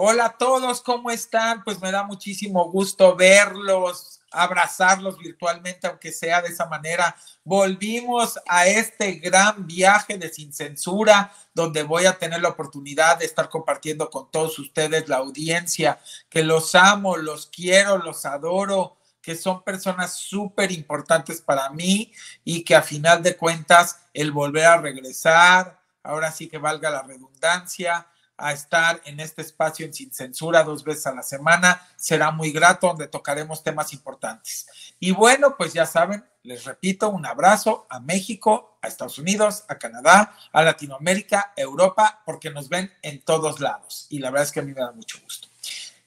Hola a todos, ¿cómo están? Pues me da muchísimo gusto verlos, abrazarlos virtualmente, aunque sea de esa manera. Volvimos a este gran viaje de Sin Censura, donde voy a tener la oportunidad de estar compartiendo con todos ustedes, la audiencia, que los amo, los quiero, los adoro, que son personas súper importantes para mí y que a final de cuentas el volver a regresar, ahora sí que valga la redundancia, a estar en este espacio en Sin Censura 2 veces a la semana. Será muy grato, donde tocaremos temas importantes. Y bueno, pues ya saben, les repito, un abrazo a México, a Estados Unidos, a Canadá, a Latinoamérica, Europa, porque nos ven en todos lados. Y la verdad es que a mí me da mucho gusto.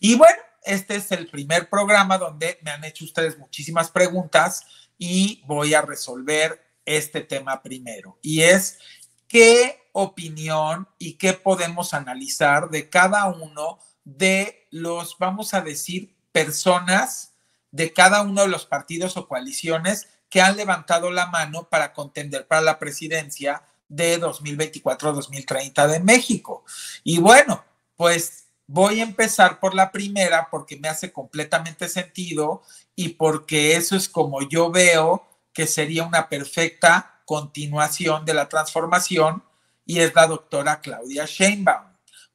Y bueno, este es el primer programa donde me han hecho ustedes muchísimas preguntas y voy a resolver este tema primero. Y es, ¿qué opinión y qué podemos analizar de cada uno de los, vamos a decir, personas de cada uno de los partidos o coaliciones que han levantado la mano para contender para la presidencia de 2024-2030 de México? Y bueno, pues voy a empezar por la primera porque me hace completamente sentido y porque eso es como yo veo que sería una perfecta continuación de la transformación, y es la doctora Claudia Sheinbaum.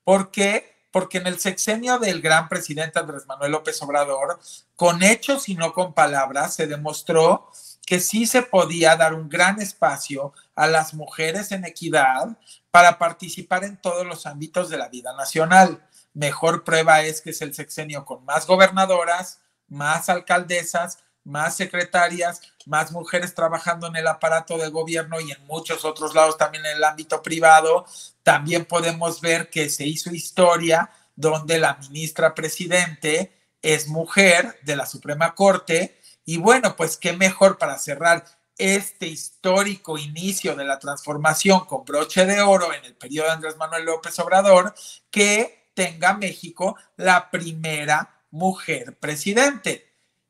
¿Por qué? Porque en el sexenio del gran presidente Andrés Manuel López Obrador, con hechos y no con palabras, se demostró que sí se podía dar un gran espacio a las mujeres en equidad para participar en todos los ámbitos de la vida nacional. Mejor prueba es que es el sexenio con más gobernadoras, más alcaldesas, más secretarias, más mujeres trabajando en el aparato de gobierno y en muchos otros lados también en el ámbito privado. También podemos ver que se hizo historia donde la ministra presidente es mujer de la Suprema Corte. Y bueno, pues qué mejor para cerrar este histórico inicio de la transformación con broche de oro en el periodo de Andrés Manuel López Obrador, que tenga México la primera mujer presidente.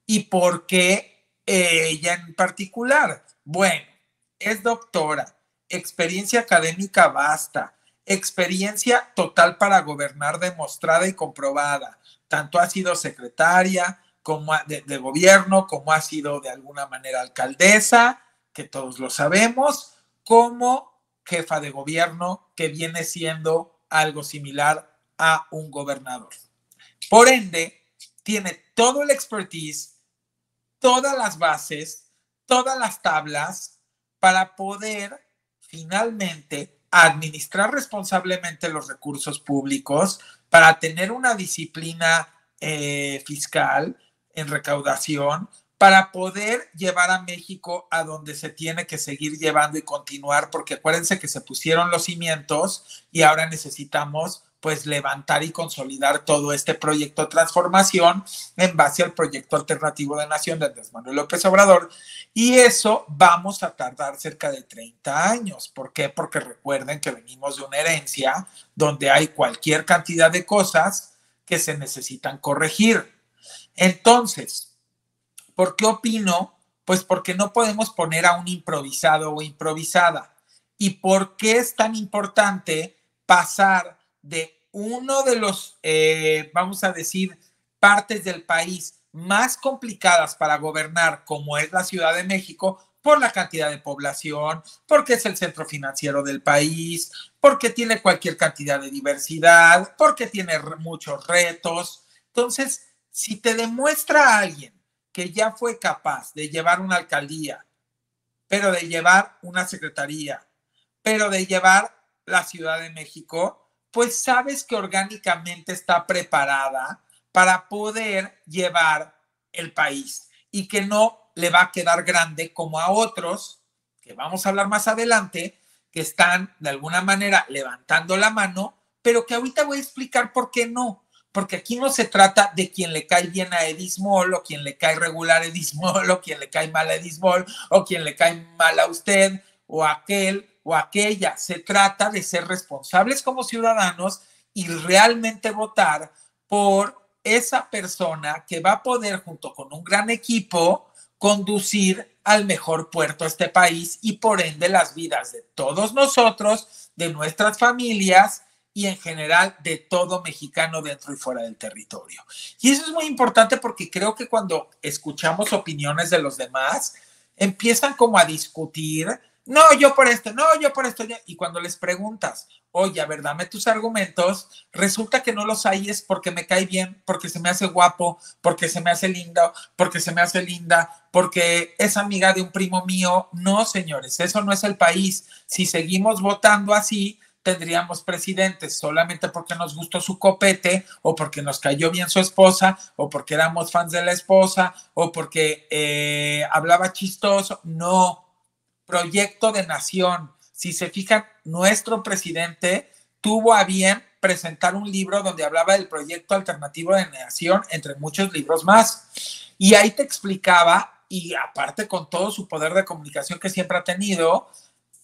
¿Y por qué ella en particular? Bueno, es doctora, experiencia académica vasta, experiencia total para gobernar demostrada y comprobada. Tanto ha sido secretaria como de gobierno, como ha sido de alguna manera alcaldesa, que todos lo sabemos, como jefa de gobierno, que viene siendo algo similar a un gobernador. Por ende, tiene todo el expertise, todas las bases, todas las tablas para poder finalmente administrar responsablemente los recursos públicos, para tener una disciplina fiscal en recaudación, para poder llevar a México a donde se tiene que seguir llevando y continuar, porque acuérdense que se pusieron los cimientos y ahora necesitamos pues levantar y consolidar todo este proyecto de transformación en base al proyecto alternativo de nación de Andrés Manuel López Obrador. Y eso vamos a tardar cerca de 30 años. ¿Por qué? Porque recuerden que venimos de una herencia donde hay cualquier cantidad de cosas que se necesitan corregir. Entonces, ¿por qué opino? Pues porque no podemos poner a un improvisado o improvisada. ¿Y por qué es tan importante pasar de uno de los, vamos a decir, partes del país más complicadas para gobernar, como es la Ciudad de México, por la cantidad de población, porque es el centro financiero del país, porque tiene cualquier cantidad de diversidad, porque tiene muchos retos? Entonces, si te demuestra a alguien que ya fue capaz de llevar una alcaldía, pero de llevar una secretaría, pero de llevar la Ciudad de México, pues sabes que orgánicamente está preparada para poder llevar el país y que no le va a quedar grande como a otros, que vamos a hablar más adelante, que están de alguna manera levantando la mano, pero que ahorita voy a explicar por qué no. Porque aquí no se trata de quien le cae bien a Edismol, o quien le cae regular a Edismol, o quien le cae mal a Edismol, o quien le cae mal a usted, o a aquel, o a aquella. Se trata de ser responsables como ciudadanos y realmente votar por esa persona que va a poder, junto con un gran equipo, conducir al mejor puerto a este país y por ende las vidas de todos nosotros, de nuestras familias y en general de todo mexicano dentro y fuera del territorio. Y eso es muy importante porque creo que cuando escuchamos opiniones de los demás, empiezan como a discutir, no, yo por esto, no, yo por esto, y cuando les preguntas, oye, a ver, dame tus argumentos, resulta que no los hay es porque me cae bien, porque se me hace guapo, porque se me hace lindo, porque se me hace linda, porque es amiga de un primo mío. No, señores, eso no es el país. Si seguimos votando así, tendríamos presidentes solamente porque nos gustó su copete o porque nos cayó bien su esposa o porque éramos fans de la esposa o porque hablaba chistoso. No, proyecto de nación. Si se fijan, nuestro presidente tuvo a bien presentar un libro donde hablaba del proyecto alternativo de nación, entre muchos libros más. Y ahí te explicaba, y aparte con todo su poder de comunicación que siempre ha tenido,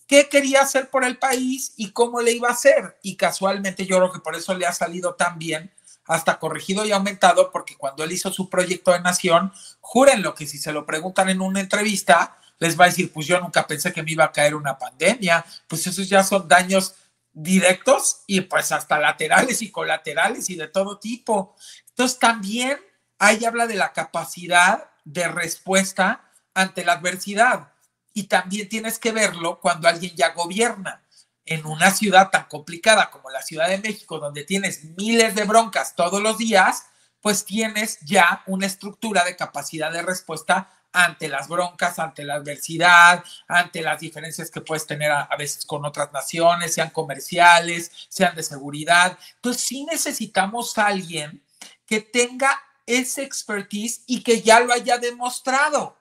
qué quería hacer por el país y cómo le iba a hacer. Y casualmente yo creo que por eso le ha salido tan bien, hasta corregido y aumentado, porque cuando él hizo su proyecto de nación, júrenlo que si se lo preguntan en una entrevista, les va a decir, pues yo nunca pensé que me iba a caer una pandemia. Pues esos ya son daños directos y pues hasta laterales y colaterales y de todo tipo. Entonces también ahí habla de la capacidad de respuesta ante la adversidad. Y también tienes que verlo cuando alguien ya gobierna. En una ciudad tan complicada como la Ciudad de México, donde tienes miles de broncas todos los días, pues tienes ya una estructura de capacidad de respuesta ante las broncas, ante la adversidad, ante las diferencias que puedes tener a veces con otras naciones, sean comerciales, sean de seguridad. Entonces sí necesitamos a alguien que tenga ese expertise y que ya lo haya demostrado.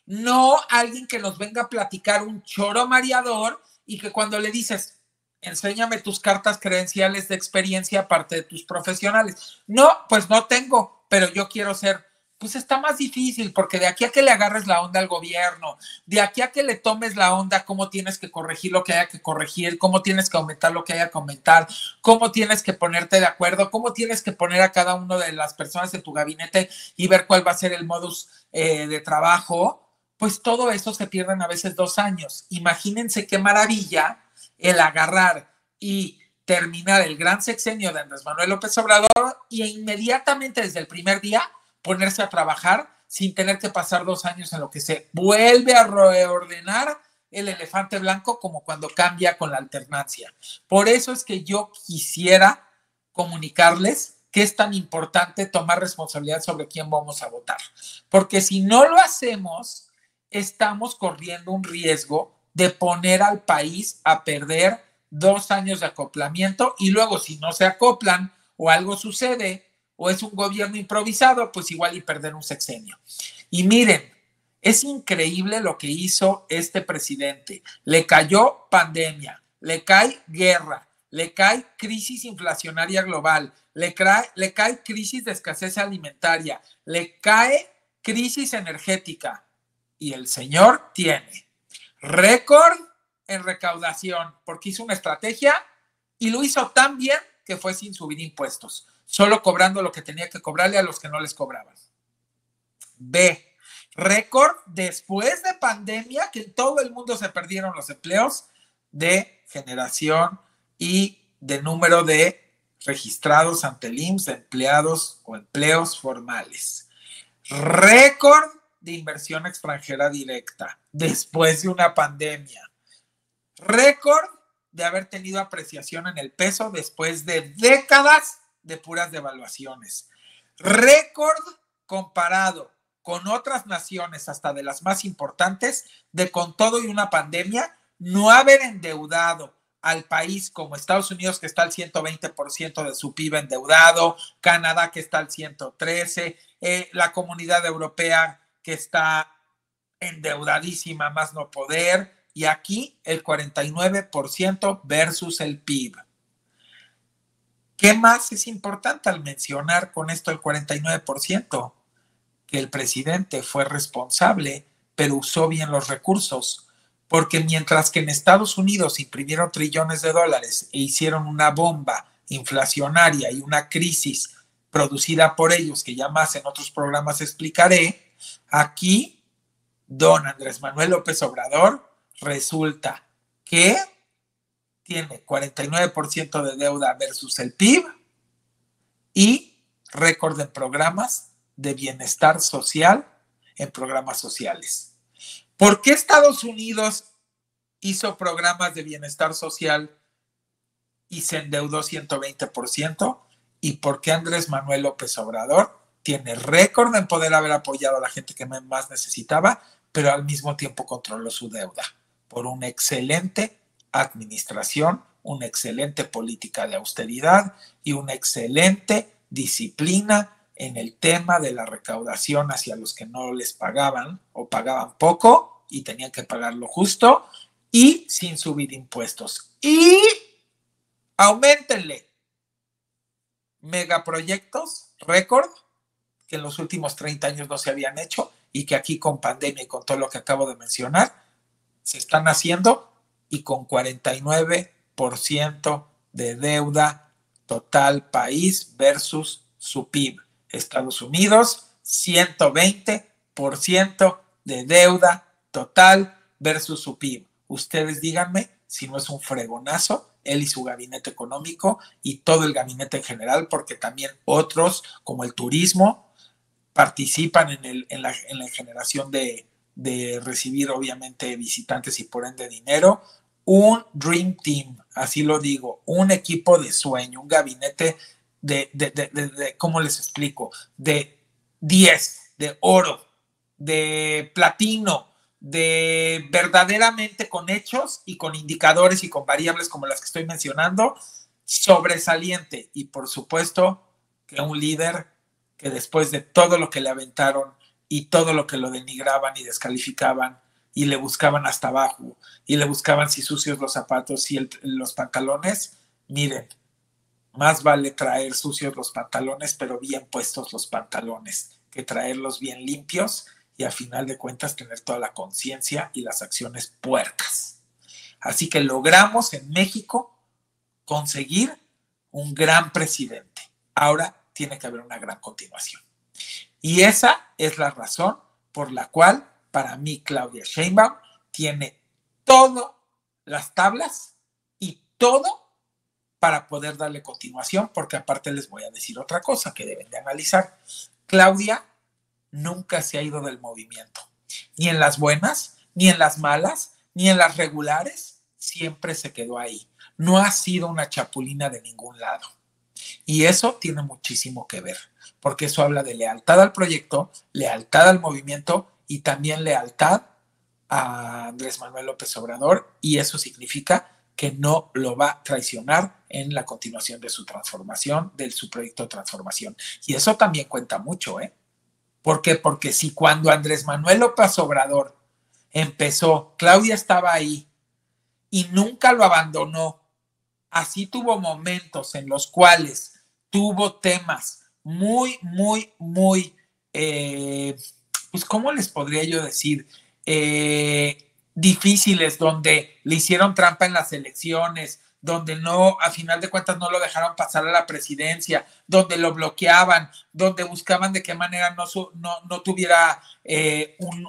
No alguien que nos venga a platicar un choro mareador y que cuando le dices, enséñame tus cartas credenciales de experiencia aparte de tus profesionales. No, pues no tengo, pero yo quiero ser. Pues está más difícil porque de aquí a que le agarres la onda al gobierno, de aquí a que le tomes la onda, cómo tienes que corregir lo que haya que corregir, cómo tienes que aumentar lo que haya que aumentar, cómo tienes que ponerte de acuerdo, cómo tienes que poner a cada una de las personas de tu gabinete y ver cuál va a ser el modus de trabajo. Pues todo eso se pierden a veces 2 años. Imagínense qué maravilla el agarrar y terminar el gran sexenio de Andrés Manuel López Obrador y inmediatamente desde el primer día ponerse a trabajar sin tener que pasar 2 años en lo que se vuelve a reordenar el elefante blanco como cuando cambia con la alternancia. Por eso es que yo quisiera comunicarles que es tan importante tomar responsabilidad sobre quién vamos a votar. Porque si no lo hacemos, estamos corriendo un riesgo de poner al país a perder 2 años de acoplamiento y luego si no se acoplan o algo sucede o es un gobierno improvisado, pues igual y perder un sexenio. Y miren, es increíble lo que hizo este presidente. Le cayó pandemia, le cae guerra, le cae crisis inflacionaria global, le cae crisis de escasez alimentaria, le cae crisis energética. Y el señor tiene récord en recaudación porque hizo una estrategia y lo hizo tan bien que fue sin subir impuestos, solo cobrando lo que tenía que cobrarle a los que no les cobraban. B, récord después de pandemia que en todo el mundo se perdieron los empleos de generación y de número de registrados ante el IMSS de empleados o empleos formales. Récord de inversión extranjera directa después de una pandemia. Récord de haber tenido apreciación en el peso después de décadas de puras devaluaciones. Récord comparado con otras naciones, hasta de las más importantes, de con todo y una pandemia, no haber endeudado al país como Estados Unidos, que está al 120% de su PIB endeudado, Canadá, que está al 113%, la Comunidad Europea, que está endeudadísima más no poder, y aquí el 49% versus el PIB. ¿Qué más es importante al mencionar con esto el 49%? Que el presidente fue responsable, pero usó bien los recursos, porque mientras que en Estados Unidos imprimieron trillones de dólares e hicieron una bomba inflacionaria y una crisis producida por ellos, que ya más en otros programas explicaré, aquí don Andrés Manuel López Obrador resulta que tiene 49% de deuda versus el PIB y récord en programas de bienestar social, en programas sociales. ¿Por qué Estados Unidos hizo programas de bienestar social y se endeudó 120%? ¿Y por qué Andrés Manuel López Obrador tiene récord en poder haber apoyado a la gente que más necesitaba, pero al mismo tiempo controló su deuda? Por una excelente administración, una excelente política de austeridad y una excelente disciplina en el tema de la recaudación hacia los que no les pagaban o pagaban poco y tenían que pagar lo justo y sin subir impuestos. Y auméntenle megaproyectos récord que en los últimos 30 años no se habían hecho y que aquí con pandemia y con todo lo que acabo de mencionar se están haciendo y con 49% de deuda total país versus su PIB. Estados Unidos, 120% de deuda total versus su PIB. Ustedes díganme si no es un fregonazo él y su gabinete económico y todo el gabinete en general, porque también otros, como el turismo, participan en la generación de recibir, obviamente, visitantes y por ende dinero. Un Dream Team, así lo digo, un equipo de sueño, un gabinete ¿cómo les explico? De 10, de oro, de platino, de verdaderamente con hechos y con indicadores y con variables como las que estoy mencionando, sobresaliente. Y por supuesto que un líder que después de todo lo que le aventaron y todo lo que lo denigraban y descalificaban y le buscaban hasta abajo y le buscaban si sucios los zapatos y los pantalones, miren, más vale traer sucios los pantalones pero bien puestos los pantalones que traerlos bien limpios y a final de cuentas tener toda la conciencia y las acciones puercas. Así que logramos en México conseguir un gran presidente. Ahora tiene que haber una gran continuación. Y esa es la razón por la cual para mí Claudia Sheinbaum tiene todas las tablas y todo para poder darle continuación, porque aparte les voy a decir otra cosa que deben de analizar. Claudia nunca se ha ido del movimiento, ni en las buenas, ni en las malas, ni en las regulares, siempre se quedó ahí. No ha sido una chapulina de ningún lado. Y eso tiene muchísimo que ver, porque eso habla de lealtad al proyecto, lealtad al movimiento y también lealtad a Andrés Manuel López Obrador, y eso significa que no lo va a traicionar en la continuación de su transformación, de su proyecto de transformación. Y eso también cuenta mucho, ¿eh? ¿Por qué? Porque si cuando Andrés Manuel López Obrador empezó, Claudia estaba ahí y nunca lo abandonó, así tuvo momentos en los cuales tuvo temas muy, pues, ¿cómo les podría yo decir? Difíciles, donde le hicieron trampa en las elecciones, donde no, a final de cuentas no lo dejaron pasar a la presidencia, donde lo bloqueaban, donde buscaban de qué manera no tuviera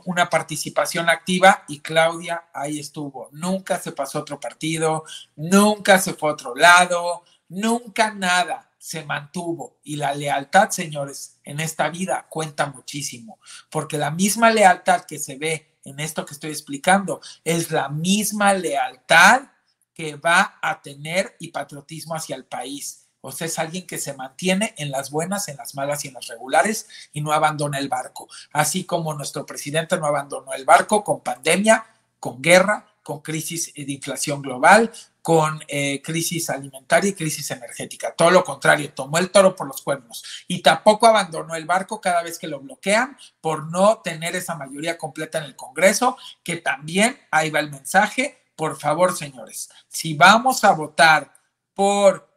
una participación activa, y Claudia ahí estuvo. Nunca se pasó a otro partido, nunca se fue a otro lado, nunca nada, se mantuvo. Y la lealtad, señores, en esta vida cuenta muchísimo, porque la misma lealtad que se ve en esto que estoy explicando es la misma lealtad que va a tener y patriotismo hacia el país. O sea, es alguien que se mantiene en las buenas, en las malas y en las regulares y no abandona el barco. Así como nuestro presidente no abandonó el barco con pandemia, con guerra, con crisis de inflación global, con crisis alimentaria y crisis energética. Todo lo contrario, tomó el toro por los cuernos y tampoco abandonó el barco cada vez que lo bloquean por no tener esa mayoría completa en el Congreso, que también ahí va el mensaje. Por favor, señores, si vamos a votar por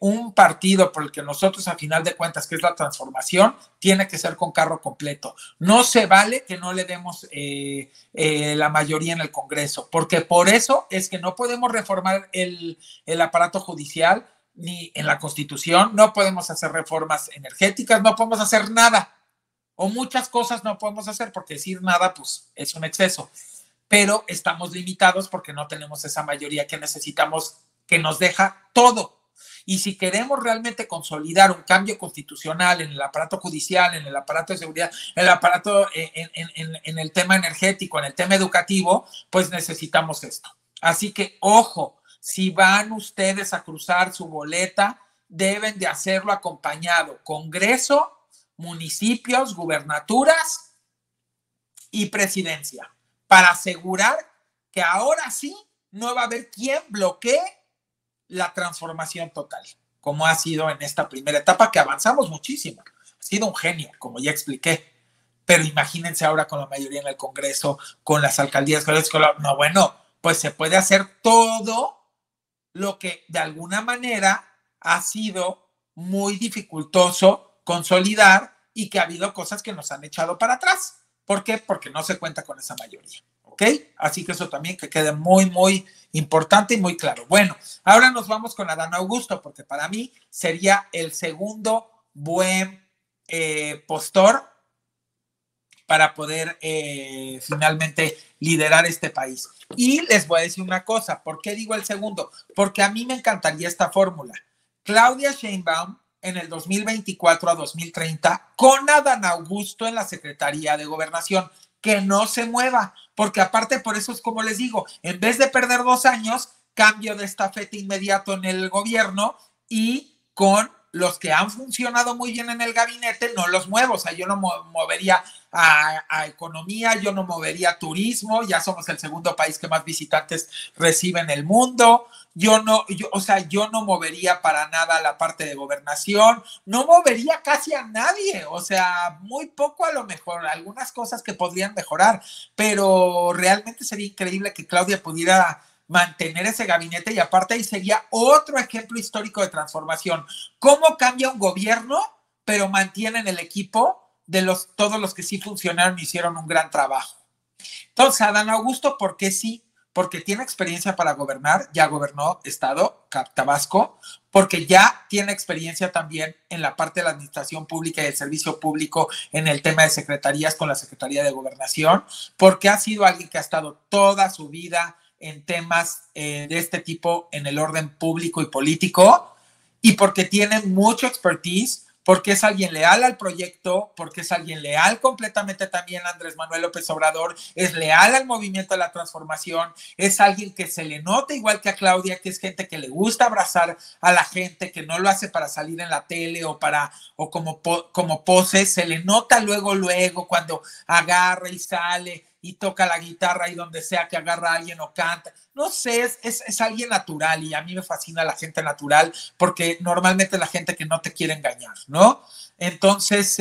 un partido por el que nosotros, a final de cuentas, que es la transformación, tiene que ser con carro completo. No se vale que no le demos la mayoría en el Congreso, porque por eso es que no podemos reformar el aparato judicial ni en la Constitución, no podemos hacer reformas energéticas, no podemos hacer nada, o muchas cosas no podemos hacer, porque decir nada, pues, es un exceso. pero estamos limitados porque no tenemos esa mayoría que necesitamos, que nos deja todo. Y si queremos realmente consolidar un cambio constitucional en el aparato judicial, en el aparato de seguridad, en el aparato, en el tema energético, en el tema educativo, pues necesitamos esto. Así que, ojo, si van ustedes a cruzar su boleta, deben de hacerlo acompañado Congreso, municipios, gubernaturas y presidencia, para asegurar que ahora sí no va a haber quien bloquee la transformación total, como ha sido en esta primera etapa, que avanzamos muchísimo. Ha sido un genio, como ya expliqué. Pero imagínense ahora con la mayoría en el Congreso, con las alcaldías, no, bueno, pues se puede hacer todo lo que de alguna manera ha sido muy dificultoso consolidar y que ha habido cosas que nos han echado para atrás. ¿Por qué? Porque no se cuenta con esa mayoría. ¿Ok? Así que eso también que quede muy, muy importante y muy claro. Bueno, ahora nos vamos con Adán Augusto, porque para mí sería el segundo buen postor para poder finalmente liderar este país. Y les voy a decir una cosa, ¿por qué digo el segundo? Porque a mí me encantaría esta fórmula. Claudia Sheinbaum en el 2024 a 2030 con Adán Augusto en la Secretaría de Gobernación, que no se mueva, porque aparte por eso es como les digo, en vez de perder 2 años, cambio de estafeta inmediato en el gobierno y con los que han funcionado muy bien en el gabinete, no los muevo. O sea, yo no movería a economía, yo no movería turismo, ya somos el segundo país que más visitantes recibe en el mundo. Yo no movería para nada la parte de gobernación, no movería casi a nadie, o sea, muy poco a lo mejor, algunas cosas que podrían mejorar, pero realmente sería increíble que Claudia pudiera mantener ese gabinete y aparte ahí sería otro ejemplo histórico de transformación. ¿Cómo cambia un gobierno, pero mantienen el equipo de todos los que sí funcionaron y hicieron un gran trabajo? Entonces, Adán Augusto, ¿por qué sí? Porque tiene experiencia para gobernar, ya gobernó Estado, Tabasco, porque ya tiene experiencia también en la parte de la administración pública y el servicio público en el tema de secretarías con la Secretaría de Gobernación, porque ha sido alguien que ha estado toda su vida en temas de este tipo en el orden público y político, y porque tiene mucho expertise, porque es alguien leal al proyecto, porque es alguien leal completamente también a Andrés Manuel López Obrador, es leal al movimiento de la transformación, es alguien que se le nota igual que a Claudia, que es gente que le gusta abrazar a la gente, que no lo hace para salir en la tele o como pose, se le nota luego cuando agarra y sale y toca la guitarra y donde sea que agarra a alguien o canta. No sé, es alguien natural y a mí me fascina la gente natural porque normalmente es la gente que no te quiere engañar, ¿no? Entonces,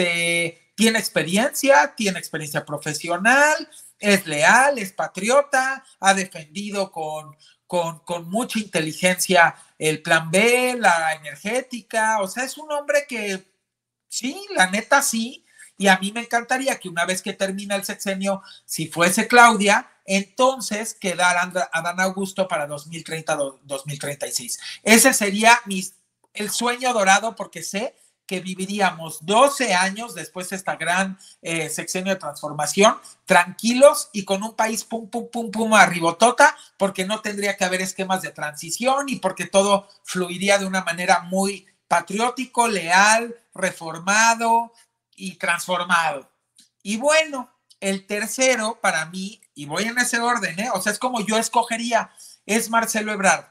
tiene experiencia profesional, es leal, es patriota, ha defendido con mucha inteligencia el plan B, la energética, o sea, es un hombre que sí, la neta sí, y a mí me encantaría que una vez que termina el sexenio, si fuese Claudia, entonces quedara Adán Augusto para 2030-2036. Ese sería el sueño dorado porque sé que viviríamos 12 años después de esta gran sexenio de transformación, tranquilos y con un país pum, pum, pum, pum, arribotota, porque no tendría que haber esquemas de transición y porque todo fluiría de una manera muy patriótico, leal, reformado y transformado. Y bueno, el tercero para mí, y voy en ese orden, o sea, es como yo escogería, es Marcelo Ebrard.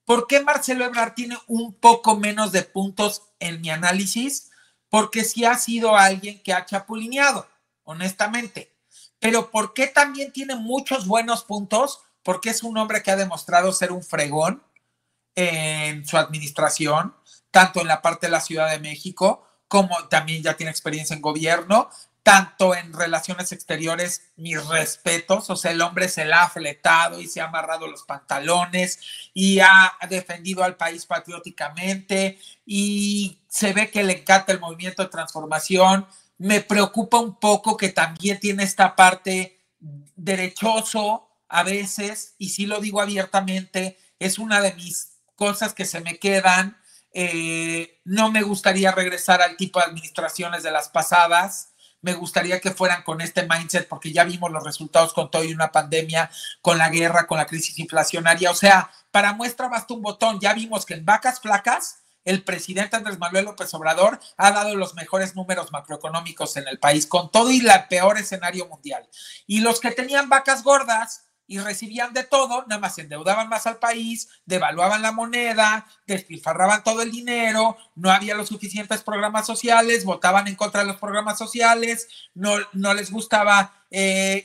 ¿Por qué Marcelo Ebrard tiene un poco menos de puntos en mi análisis? Porque sí ha sido alguien que ha chapulineado, honestamente. Pero ¿por qué también tiene muchos buenos puntos? Porque es un hombre que ha demostrado ser un fregón en su administración, tanto en la parte de la Ciudad de México, como también ya tiene experiencia en gobierno, tanto en relaciones exteriores, mis respetos, o sea, el hombre se la ha fletado y se ha amarrado los pantalones y ha defendido al país patrióticamente y se ve que le encanta el movimiento de transformación. Me preocupa un poco que también tiene esta parte derechoso a veces, y sí lo digo abiertamente, es una de mis cosas que se me quedan. No me gustaría regresar al tipo de administraciones de las pasadas, me gustaría que fueran con este mindset, porque ya vimos los resultados con todo y una pandemia, con la guerra, con la crisis inflacionaria. O sea, para muestra basta un botón. Ya vimos que en vacas flacas el presidente Andrés Manuel López Obrador ha dado los mejores números macroeconómicos en el país, con todo y el peor escenario mundial. Y los que tenían vacas gordas y recibían de todo, nada más endeudaban más al país, devaluaban la moneda, despilfarraban todo el dinero, no había los suficientes programas sociales, votaban en contra de los programas sociales, no les gustaba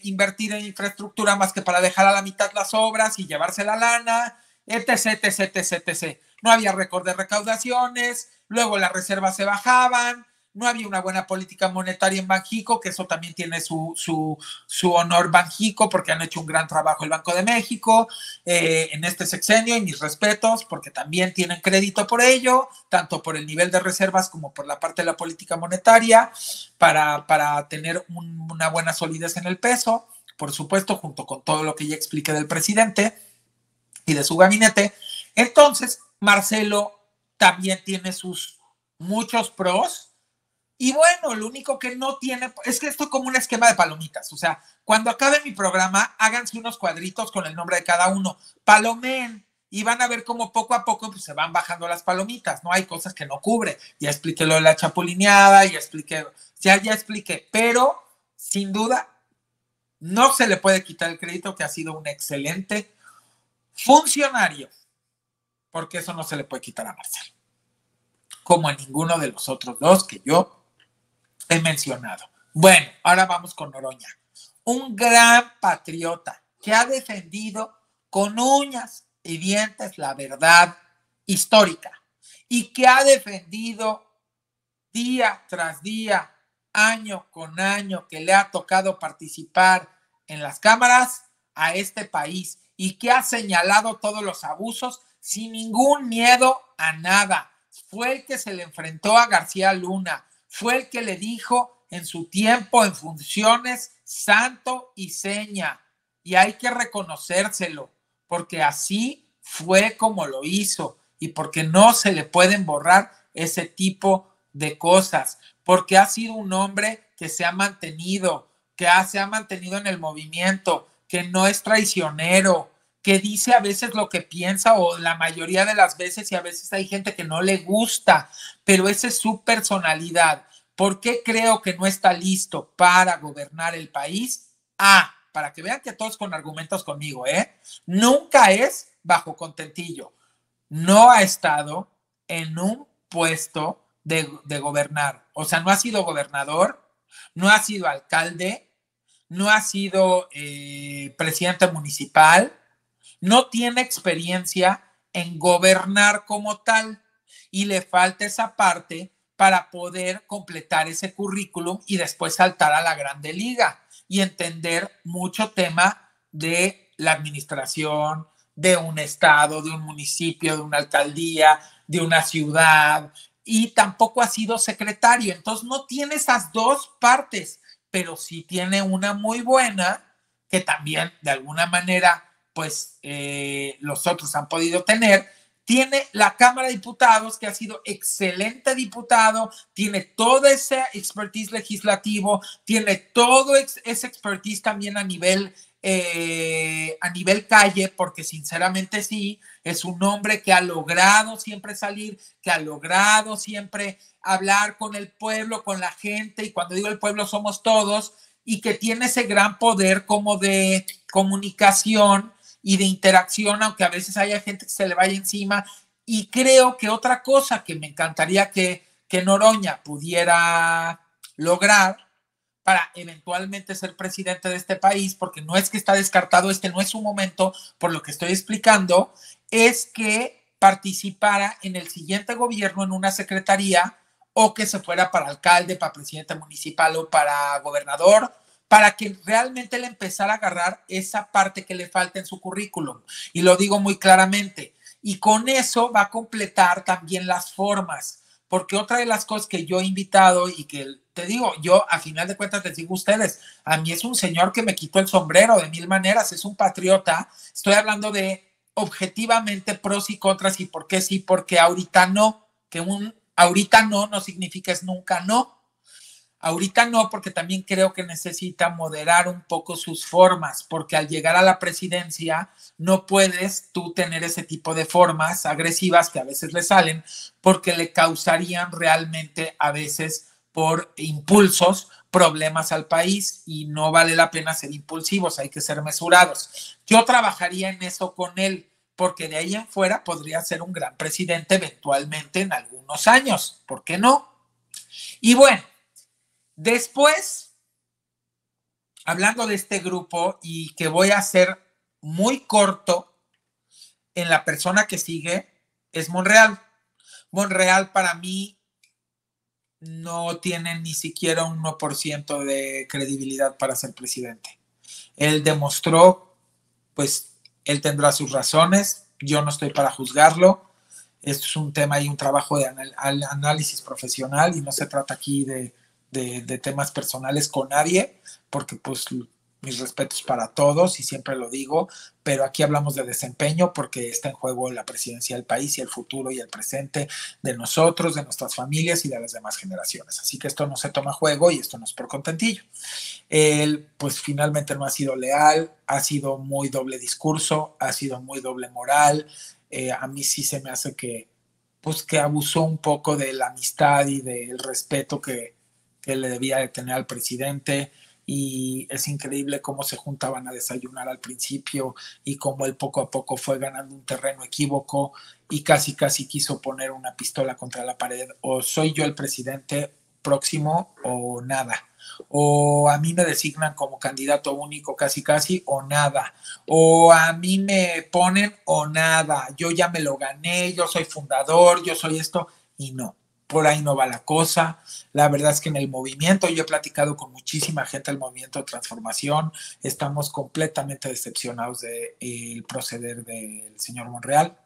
invertir en infraestructura más que para dejar a la mitad las obras y llevarse la lana, etc, etc, etc, etc. No había récord de recaudaciones, luego las reservas se bajaban, no había una buena política monetaria en Banxico, que eso también tiene su honor Banxico, porque han hecho un gran trabajo el Banco de México en este sexenio, y mis respetos, porque también tienen crédito por ello, tanto por el nivel de reservas como por la parte de la política monetaria, para tener una buena solidez en el peso, por supuesto, junto con todo lo que ya expliqué del presidente y de su gabinete. Entonces, Marcelo también tiene sus muchos pros. Y bueno, lo único que no tiene es que esto es como un esquema de palomitas. O sea, cuando acabe mi programa, háganse unos cuadritos con el nombre de cada uno. Palomén. Y van a ver cómo poco a poco pues, se van bajando las palomitas. No hay cosas que no cubre. Ya expliqué lo de la chapulineada, ya expliqué. Pero, sin duda, no se le puede quitar el crédito que ha sido un excelente funcionario. Porque eso no se le puede quitar a Marcelo. Como a ninguno de los otros dos que yo he mencionado. Bueno, ahora vamos con Noroña. Un gran patriota que ha defendido con uñas y dientes la verdad histórica y que ha defendido día tras día, año con año, que le ha tocado participar en las cámaras a este país y que ha señalado todos los abusos sin ningún miedo a nada. Fue el que se le enfrentó a García Luna, fue el que le dijo en su tiempo en funciones santo y seña, y hay que reconocérselo, porque así fue como lo hizo y porque no se le pueden borrar ese tipo de cosas, porque ha sido un hombre que se ha mantenido, se ha mantenido en el movimiento, que no es traicionero, que dice a veces lo que piensa o la mayoría de las veces, y a veces hay gente que no le gusta, pero esa es su personalidad. ¿Por qué creo que no está listo para gobernar el país? Para que vean que todos con argumentos conmigo, nunca es bajo contentillo. No ha estado en un puesto de gobernar. O sea, no ha sido gobernador, no ha sido alcalde, no ha sido presidente municipal, no tiene experiencia en gobernar como tal y le falta esa parte para poder completar ese currículum y después saltar a la grande liga y entender mucho tema de la administración, de un estado, de un municipio, de una alcaldía, de una ciudad, y tampoco ha sido secretario. Entonces no tiene esas dos partes, pero sí tiene una muy buena que también de alguna manera pues los otros han podido tener. Tiene la Cámara de Diputados, que ha sido excelente diputado, tiene toda esa expertise legislativo, tiene todo ese expertise también a nivel calle, porque sinceramente sí, es un hombre que ha logrado siempre salir, que ha logrado siempre hablar con el pueblo, con la gente, y cuando digo el pueblo somos todos, y que tiene ese gran poder como de comunicación y de interacción, aunque a veces haya gente que se le vaya encima. Y creo que otra cosa que me encantaría que Noroña pudiera lograr para eventualmente ser presidente de este país, porque no es que está descartado, no es su momento, por lo que estoy explicando, es que participara en el siguiente gobierno en una secretaría, o que se fuera para alcalde, para presidente municipal o para gobernador, para que realmente le empezara a agarrar esa parte que le falta en su currículum. Y lo digo muy claramente. Y con eso va a completar también las formas. Porque otra de las cosas que yo he invitado y que te digo, yo a final de cuentas les digo a ustedes, a mí es un señor que me quitó el sombrero de mil maneras, es un patriota. Estoy hablando de objetivamente pros y contras y por qué sí, porque ahorita no, que un ahorita no significa es nunca no. Ahorita no, porque también creo que necesita moderar un poco sus formas, porque al llegar a la presidencia no puedes tú tener ese tipo de formas agresivas que a veces le salen, porque le causarían realmente a veces por impulsos problemas al país y no vale la pena ser impulsivos, hay que ser mesurados. Yo trabajaría en eso con él, porque de ahí en fuera podría ser un gran presidente eventualmente en algunos años, ¿por qué no? Y bueno, después, hablando de este grupo y que voy a ser muy corto en la persona que sigue, es Monreal. Monreal para mí no tiene ni siquiera un 1% de credibilidad para ser presidente. Él demostró, pues, él tendrá sus razones, yo no estoy para juzgarlo. Esto es un tema y un trabajo de análisis profesional y no se trata aquí de temas personales con nadie, porque pues mis respetos para todos y siempre lo digo, pero aquí hablamos de desempeño porque está en juego la presidencia del país y el futuro y el presente de nosotros, de nuestras familias y de las demás generaciones. Así que esto no se toma a juego y esto no es por contentillo. Él pues finalmente no ha sido leal, ha sido muy doble discurso, ha sido muy doble moral. A mí sí se me hace que pues que abusó un poco de la amistad y del respeto que le debía de tener al presidente, y es increíble cómo se juntaban a desayunar al principio y cómo él poco a poco fue ganando un terreno equívoco y casi quiso poner una pistola contra la pared: o soy yo el presidente próximo o nada, o a mí me designan como candidato único casi o nada, o a mí me ponen o nada, yo ya me lo gané, yo soy fundador, yo soy esto, y no, por ahí no va la cosa. La verdad es que en el movimiento, yo he platicado con muchísima gente del movimiento de transformación, estamos completamente decepcionados del proceder del señor Monreal.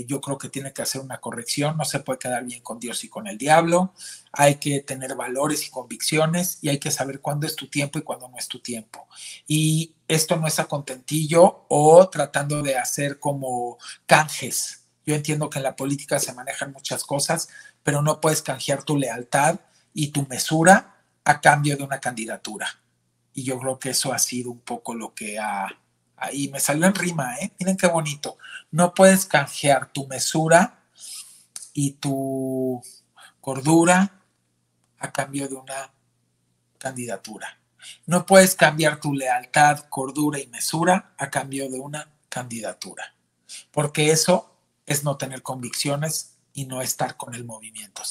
Yo creo que tiene que hacer una corrección, no se puede quedar bien con Dios y con el diablo, hay que tener valores y convicciones y hay que saber cuándo es tu tiempo y cuándo no es tu tiempo. Y esto no es a contentillo o tratando de hacer como canjes. Yo entiendo que en la política se manejan muchas cosas, pero no puedes canjear tu lealtad y tu mesura a cambio de una candidatura. Y yo creo que eso ha sido un poco lo que ha... Y me salió en rima, ¿eh? Miren qué bonito. No puedes canjear tu mesura y tu cordura a cambio de una candidatura. No puedes cambiar tu lealtad, cordura y mesura a cambio de una candidatura. Porque eso es no tener convicciones y no estar con el movimiento.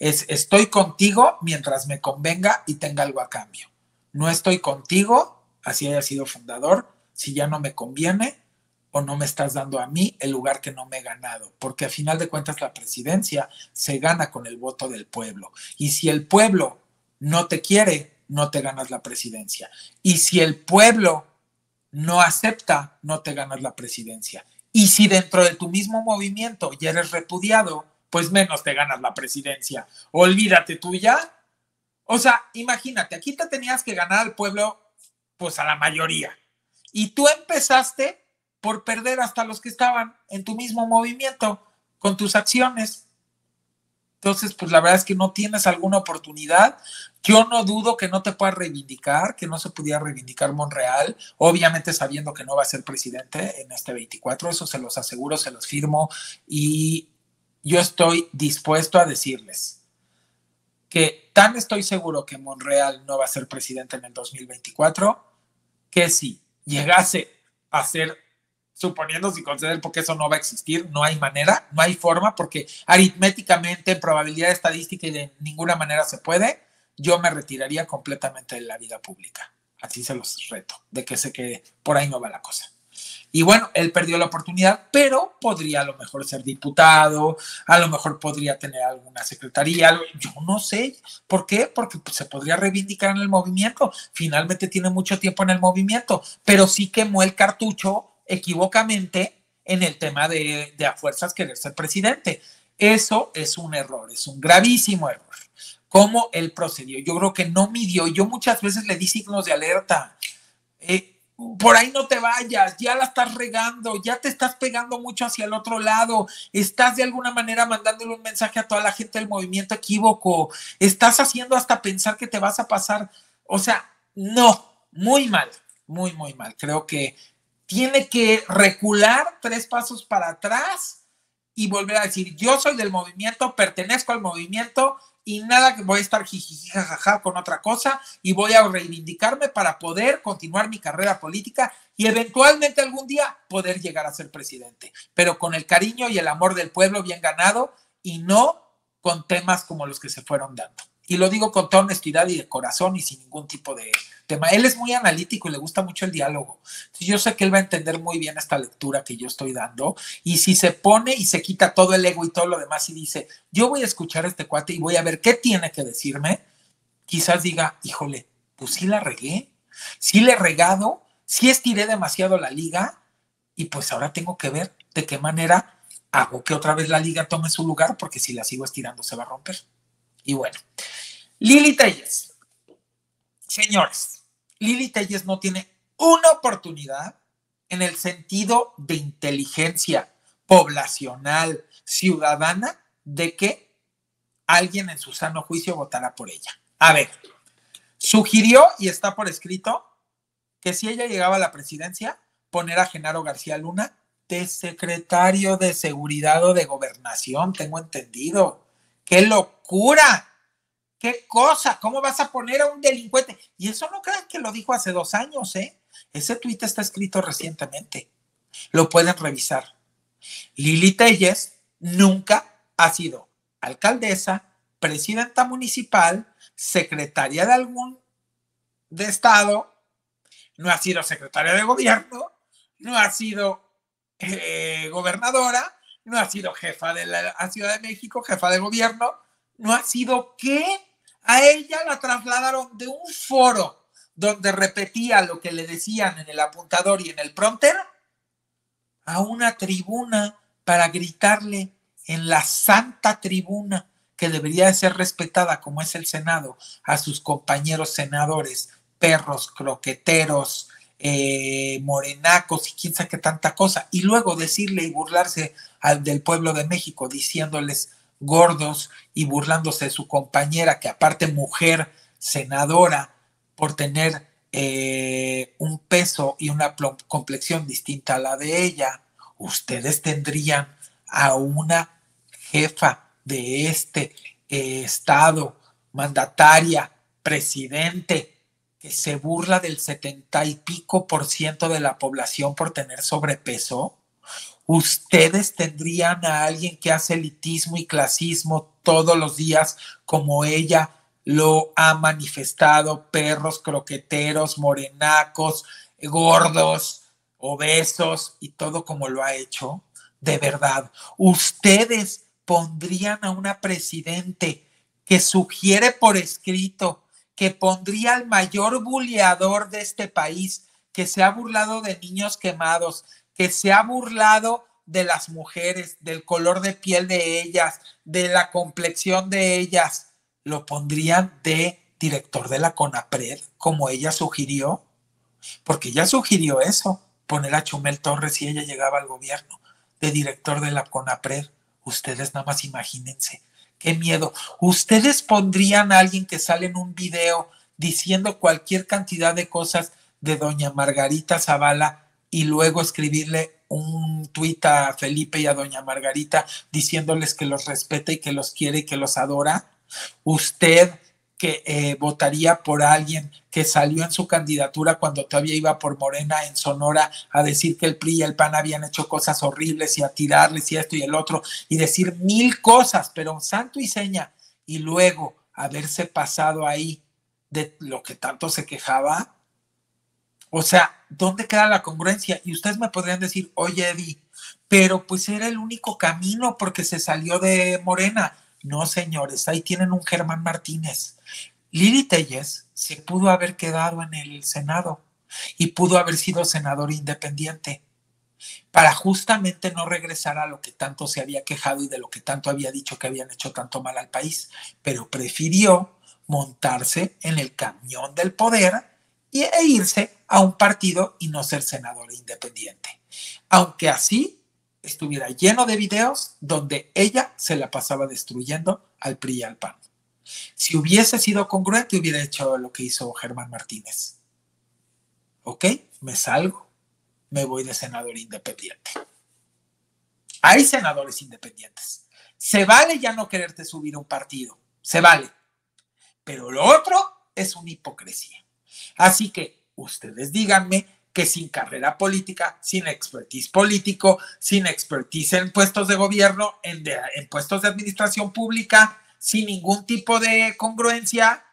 Es estoy contigo mientras me convenga y tenga algo a cambio. No estoy contigo, así haya sido fundador, si ya no me conviene o no me estás dando a mí el lugar que no me he ganado, porque a final de cuentas la presidencia se gana con el voto del pueblo, y si el pueblo no te quiere, no te ganas la presidencia, y si el pueblo no acepta, no te ganas la presidencia, y si dentro de tu mismo movimiento ya eres repudiado, pues menos te ganas la presidencia. Olvídate tú ya. O sea, imagínate, aquí te tenías que ganar al pueblo, pues a la mayoría. Y tú empezaste por perder hasta los que estaban en tu mismo movimiento con tus acciones. Entonces, pues la verdad es que no tienes alguna oportunidad. Yo no dudo que no te puedas reivindicar, que no se pudiera reivindicar Monreal, obviamente sabiendo que no va a ser presidente en este 24, eso se los aseguro, se los firmo, y yo estoy dispuesto a decirles que tan estoy seguro que Monreal no va a ser presidente en el 2024, que si llegase a ser, suponiendo sin conceder, porque eso no va a existir, no hay manera, no hay forma, porque aritméticamente, en probabilidad estadística y de ninguna manera se puede, yo me retiraría completamente de la vida pública. Así se los reto, de que sé que por ahí no va la cosa. Y bueno, él perdió la oportunidad, pero podría a lo mejor ser diputado, a lo mejor podría tener alguna secretaría, yo no sé. ¿Por qué? Porque pues, se podría reivindicar en el movimiento. Finalmente tiene mucho tiempo en el movimiento, pero sí quemó el cartucho equivocamente en el tema de a fuerzas querer ser presidente. Eso es un error, es un gravísimo error. ¿Cómo él procedió? Yo creo que no midió. Yo muchas veces le di signos de alerta. por ahí no te vayas, ya la estás regando, ya te estás pegando mucho hacia el otro lado, estás de alguna manera mandándole un mensaje a toda la gente del movimiento equívoco, estás haciendo hasta pensar que te vas a pasar, o sea, no, muy mal, muy, muy mal. Creo que tiene que recular 3 pasos para atrás y volver a decir, yo soy del movimiento, pertenezco al movimiento y nada que voy a estar jijijijajaja con otra cosa y voy a reivindicarme para poder continuar mi carrera política y eventualmente algún día poder llegar a ser presidente, pero con el cariño y el amor del pueblo bien ganado y no con temas como los que se fueron dando. Y lo digo con toda honestidad y de corazón y sin ningún tipo de tema. Él es muy analítico y le gusta mucho el diálogo. Entonces yo sé que él va a entender muy bien esta lectura que yo estoy dando y si se pone y se quita todo el ego y todo lo demás y dice, yo voy a escuchar a este cuate y voy a ver qué tiene que decirme, quizás diga, híjole, pues sí la regué, sí le he regado, sí estiré demasiado la liga y pues ahora tengo que ver de qué manera hago que otra vez la liga tome su lugar porque si la sigo estirando se va a romper. Y bueno, Lili Telles, señores, Lili Telles no tiene una oportunidad en el sentido de inteligencia poblacional, ciudadana, de que alguien en su sano juicio votará por ella. A ver, sugirió y está por escrito que si ella llegaba a la presidencia, poner a Genaro García Luna de secretario de Seguridad o de Gobernación, tengo entendido. ¡Qué locura! ¿Qué cosa? ¿Cómo vas a poner a un delincuente? Y eso no crean que lo dijo hace 2 años, ¿eh? Ese tuit está escrito recientemente. Lo pueden revisar. Lili Telles nunca ha sido alcaldesa, presidenta municipal, secretaria de algún de estado, no ha sido secretaria de gobierno, no ha sido gobernadora, no ha sido jefa de la Ciudad de México, jefa de gobierno, no ha sido ¿qué? A ella la trasladaron de un foro donde repetía lo que le decían en el apuntador y en el prompter a una tribuna para gritarle en la santa tribuna que debería de ser respetada como es el Senado a sus compañeros senadores, perros, croqueteros, morenacos y quién sabe qué tanta cosa, y luego decirle y burlarse del pueblo de México diciéndoles gordos y burlándose de su compañera, que aparte mujer senadora, por tener un peso y una complexión distinta a la de ella. Ustedes tendrían a una jefa de este estado, mandataria, presidente, que se burla del 70 y pico % de la población por tener sobrepeso. Ustedes tendrían a alguien que hace elitismo y clasismo todos los días como ella lo ha manifestado, perros, croqueteros, morenacos, gordos, obesos y todo como lo ha hecho. De verdad, ustedes pondrían a una presidente que sugiere por escrito que pondría al mayor buleador de este país, que se ha burlado de niños quemados, que se ha burlado de las mujeres, del color de piel de ellas, de la complexión de ellas, lo pondrían de director de la CONAPRED, como ella sugirió, porque ella sugirió eso, poner a Chumel Torres si ella llegaba al gobierno, de director de la CONAPRED. Ustedes nada más imagínense, qué miedo. Ustedes pondrían a alguien que sale en un video diciendo cualquier cantidad de cosas de doña Margarita Zavala y luego escribirle un tuit a Felipe y a doña Margarita diciéndoles que los respeta y que los quiere y que los adora. Usted que votaría por alguien que salió en su candidatura cuando todavía iba por Morena en Sonora a decir que el PRI y el PAN habían hecho cosas horribles y a tirarles y esto y el otro y decir 1000 cosas, pero santo y seña, y luego haberse pasado ahí de lo que tanto se quejaba. O sea, ¿dónde queda la congruencia? Y ustedes me podrían decir, oye, Eddie, pero pues era el único camino porque se salió de Morena. No, señores, ahí tienen un Germán Martínez. Lili Telles se pudo haber quedado en el Senado y pudo haber sido senador independiente para justamente no regresar a lo que tanto se había quejado y de lo que tanto había dicho que habían hecho tanto mal al país, pero prefirió montarse en el camión del poder e irse a un partido y no ser senadora independiente. Aunque así estuviera lleno de videos donde ella se la pasaba destruyendo al PRI y al PAN. Si hubiese sido congruente, hubiera hecho lo que hizo Germán Martínez. ¿Ok? Me salgo, me voy de senador independiente. Hay senadores independientes. Se vale ya no quererte subir a un partido. Se vale. Pero lo otro es una hipocresía. Así que ustedes díganme que sin carrera política, sin expertise político, sin expertise en puestos de gobierno, en puestos de administración pública, sin ningún tipo de congruencia,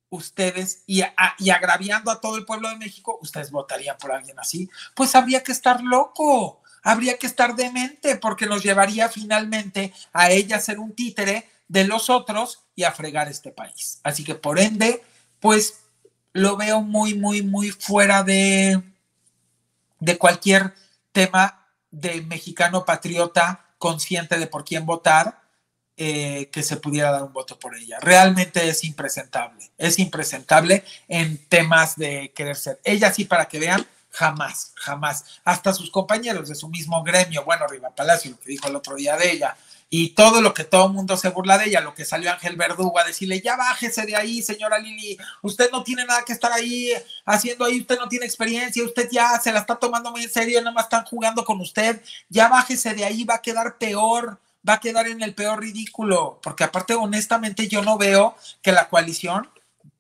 ustedes, y agraviando a todo el pueblo de México, ustedes votarían por alguien así. Pues habría que estar loco, habría que estar demente, porque nos llevaría finalmente a ella a ser un títere de los otros y a fregar este país. Así que por ende, pues lo veo muy, muy, muy fuera de cualquier tema de mexicano patriota consciente de por quién votar, que se pudiera dar un voto por ella. Realmente es impresentable en temas de querer ser. Ella sí, para que vean, jamás. Hasta sus compañeros de su mismo gremio, bueno, Riva Palacio, lo que dijo el otro día de ella, y todo lo que todo el mundo se burla de ella, lo que salió Ángel Verdugo a decirle, ya bájese de ahí, señora Lili, usted no tiene nada que estar ahí haciendo ahí, usted no tiene experiencia, usted ya se la está tomando muy en serio, nada más están jugando con usted, ya bájese de ahí, va a quedar peor, va a quedar en el peor ridículo, porque aparte honestamente yo no veo que la coalición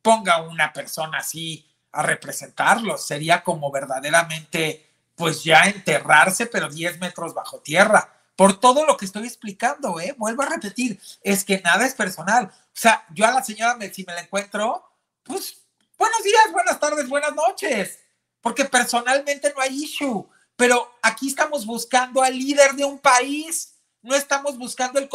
ponga una persona así a representarlos, sería como verdaderamente pues ya enterrarse, pero 10 metros bajo tierra. Por todo lo que estoy explicando, vuelvo a repetir, es que nada es personal. O sea, yo a la señora, si me la encuentro, pues, buenos días, buenas tardes, buenas noches, porque personalmente no hay issue, pero aquí estamos buscando al líder de un país, no estamos buscando el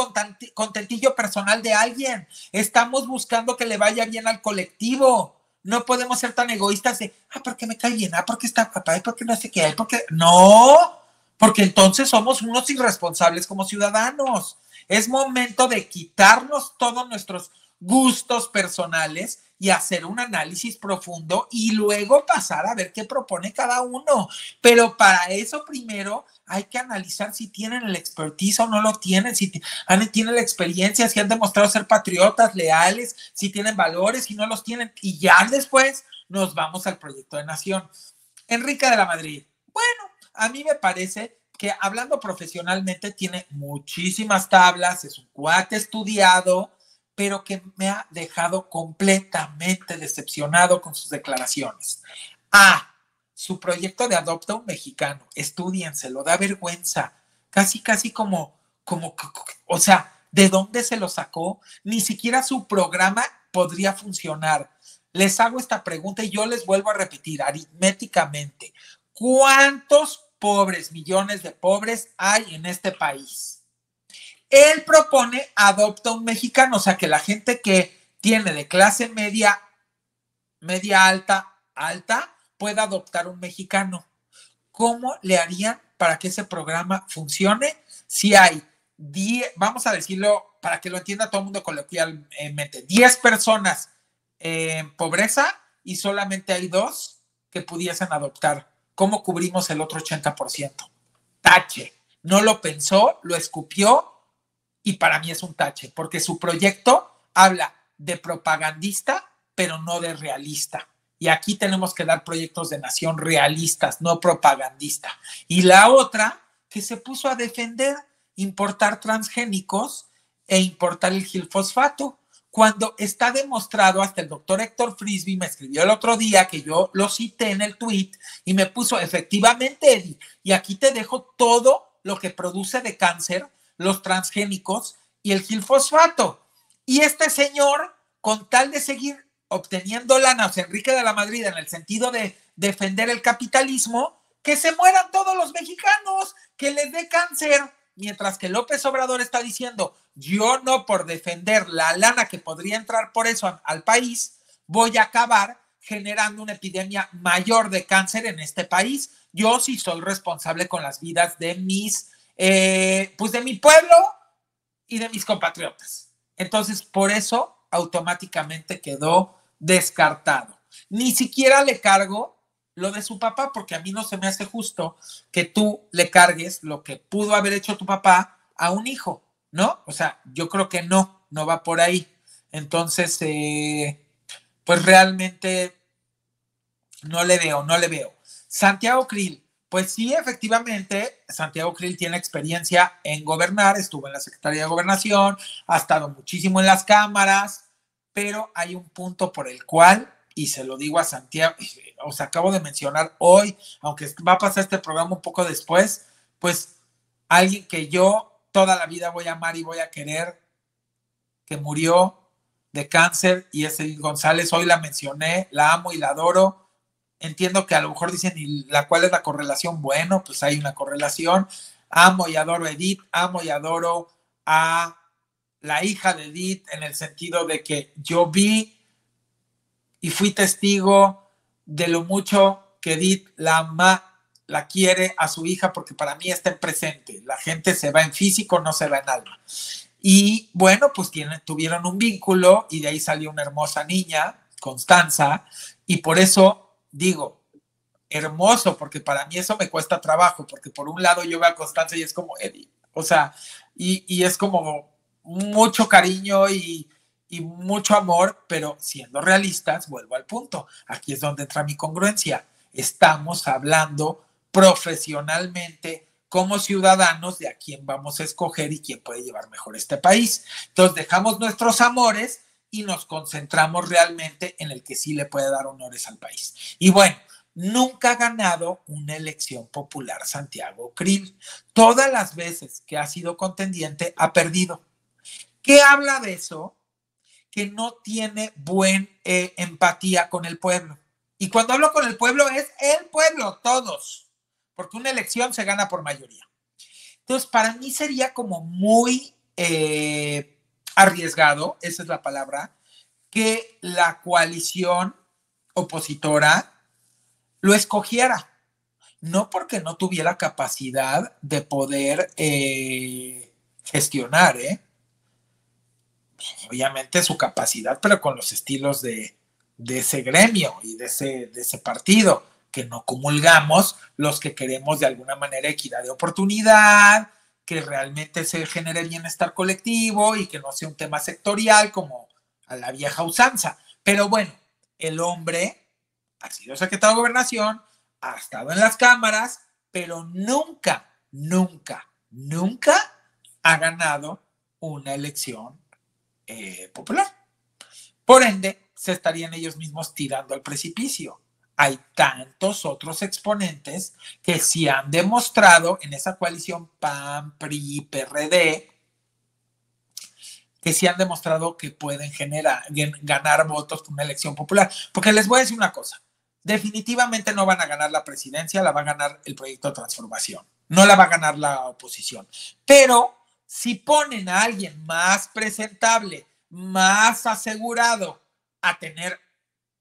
contentillo personal de alguien, estamos buscando que le vaya bien al colectivo. No podemos ser tan egoístas de, porque me cae bien, porque está papá, porque no sé qué, porque no. Porque entonces somos unos irresponsables como ciudadanos. Es momento de quitarnos todos nuestros gustos personales y hacer un análisis profundo y luego pasar a ver qué propone cada uno. Pero para eso primero hay que analizar si tienen el expertise o no lo tienen, si tienen la experiencia, si han demostrado ser patriotas, leales, si tienen valores, si no los tienen. Y ya después nos vamos al proyecto de nación. Enrique de la Madrid. Bueno, a mí me parece que hablando profesionalmente tiene muchísimas tablas, es un cuate estudiado, pero que me ha dejado completamente decepcionado con sus declaraciones. Su proyecto de Adopta un Mexicano, estudienselo, da vergüenza, casi como, o sea, ¿de dónde se lo sacó? Ni siquiera su programa podría funcionar. Les hago esta pregunta y yo les vuelvo a repetir aritméticamente. ¿Cuántos pobres, millones de pobres hay en este país? Él propone Adopta un Mexicano, o sea, que la gente que tiene de clase media alta, pueda adoptar un mexicano. ¿Cómo le harían para que ese programa funcione si hay 10, vamos a decirlo para que lo entienda todo el mundo coloquialmente, 10 personas en pobreza y solamente hay 2 que pudiesen adoptar? ¿Cómo cubrimos el otro 80%? Tache. No lo pensó, lo escupió y para mí es un tache, porque su proyecto habla de propagandista, pero no de realista. Y aquí tenemos que dar proyectos de nación realistas, no propagandista. Y la otra, que se puso a defender importar transgénicos e importar el gilfosfato, cuando está demostrado, hasta el doctor Héctor Frisby me escribió el otro día, que yo lo cité en el tweet, y me puso, efectivamente, Eddie, y aquí te dejo todo lo que produce de cáncer los transgénicos y el gilfosfato. Y este señor, con tal de seguir obteniendo lana, o sea, Enrique de la Madrid, en el sentido de defender el capitalismo, que se mueran todos los mexicanos, que les dé cáncer, mientras que López Obrador está diciendo, yo no, por defender la lana que podría entrar por eso al país, voy a acabar generando una epidemia mayor de cáncer en este país. Yo sí soy responsable con las vidas de pues de mi pueblo y de mis compatriotas. Entonces, por eso automáticamente quedó descartado. Ni siquiera le cargo lo de su papá, porque a mí no se me hace justo que tú le cargues lo que pudo haber hecho tu papá a un hijo, ¿no? O sea, yo creo que no va por ahí. Entonces, pues realmente no le veo. Santiago Krill, pues sí, efectivamente, Santiago Krill tiene experiencia en gobernar, estuvo en la Secretaría de Gobernación, ha estado muchísimo en las cámaras, pero hay un punto por el cual, y se lo digo a Santiago, os acabo de mencionar hoy, aunque va a pasar este programa un poco después, pues alguien que yo toda la vida voy a amar y voy a querer, que murió de cáncer, y es Edith González, hoy la mencioné, la amo y la adoro. Entiendo que a lo mejor dicen, ¿y cuál es la correlación? Bueno, pues hay una correlación. Amo y adoro a Edith, amo y adoro a la hija de Edith, en el sentido de que yo vi y fui testigo de lo mucho que Edith la ama, la quiere a su hija, porque para mí está en presente. La gente se va en físico, no se va en alma. Y bueno, pues tuvieron un vínculo y de ahí salió una hermosa niña, Constanza, y por eso digo, hermoso, porque para mí eso me cuesta trabajo, porque por un lado yo veo a Constanza y es como Eddie, o sea, y es como mucho cariño y mucho amor, pero siendo realistas, vuelvo al punto, aquí es donde entra mi congruencia, estamos hablando profesionalmente como ciudadanos de a quién vamos a escoger y quién puede llevar mejor este país. Entonces dejamos nuestros amores y nos concentramos realmente en el que sí le puede dar honores al país. Y bueno, nunca ha ganado una elección popular Santiago Krill. Todas las veces que ha sido contendiente ha perdido. ¿Qué habla de eso? Que no tiene buena empatía con el pueblo. Y cuando hablo con el pueblo es el pueblo, todos. Porque una elección se gana por mayoría. Entonces, para mí sería como muy arriesgado, esa es la palabra, que la coalición opositora lo escogiera. No porque no tuviera capacidad de poder gestionar, obviamente su capacidad, pero con los estilos de ese gremio y de ese partido, que no comulgamos los que queremos de alguna manera equidad de oportunidad, que realmente se genere bienestar colectivo y que no sea un tema sectorial como a la vieja usanza. Pero bueno, el hombre ha sido secretario de Gobernación, ha estado en las cámaras, pero nunca ha ganado una elección popular. Por ende, se estarían ellos mismos tirando al precipicio. Hay tantos otros exponentes que sí han demostrado en esa coalición PAN, PRI, PRD, que sí han demostrado que pueden ganar votos con una elección popular. Porque les voy a decir una cosa, definitivamente no van a ganar la presidencia, la va a ganar el Proyecto de Transformación, no la va a ganar la oposición. Pero si ponen a alguien más presentable, más asegurado a tener